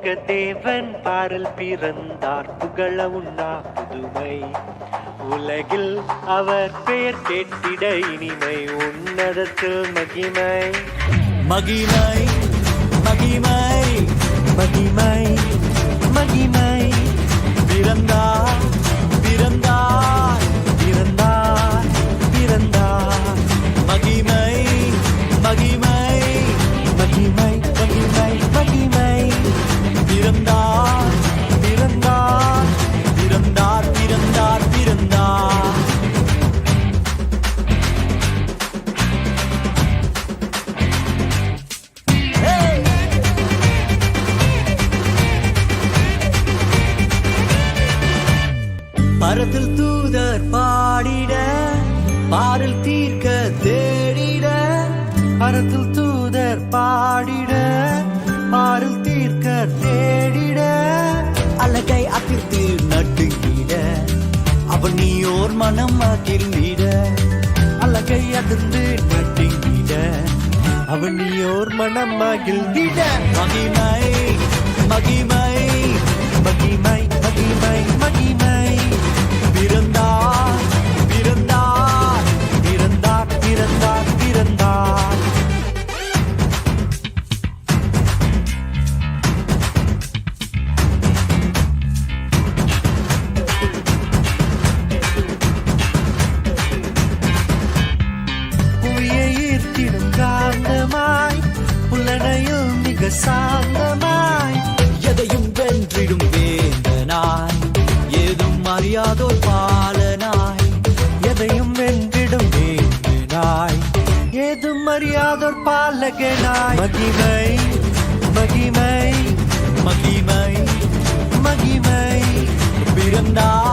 சொர்க்க தேவன் பாரல் பிறந்தார் புகழ உண்ணா புதுமை உலகில் அவர் பெயர் கேட்டிட இனிமை உன்னதத்தில் மகிமை மகிமை மகிமை மகிமை மகிமை பிறந்தார் பிறந்தார் பிறந்தார் பிறந்தார் மகிமை மகிமை மகிமை மகிமை மகிமை பிறந்தார் பிறந்தார் பிறந்தார் பிறந்தார் பிறந்தார் பரத்தில் தூதர் பாடிட பாடல் தீர்க்க தேடிட பரத்தில் தூதர் பாடிட பாடல் தீர்க்க தேடிட அழகை அதிர்த்து நட்டுங்கிட அவன் நீயோர் மனம் மகிழ்ந்திட அழகை அதிர்ந்து நட்டுங்கிட அவன் நீயோர் மனம் மகிழ்ந்திட மகிமை மகிமை மகிமை மகிமை மகிமை பிறந்தார் பிறந்தார் பிறந்தார் பிறந்தார் பிறந்தார் புவியை ஈர்த்திடும் காந்தமாய் புலனையில் மிக சாந்தமாய் எதையும் வென்றிடும் வேந்தனாய் ஏதும் அறியாதோர் பாலனாய் எதையும் வென்றிடும் வேந்தனாய் ஏதும் அறியாதோர் பாலகனாய் மகிமை மகிமை மகிமை மகிமை பிறந்தார்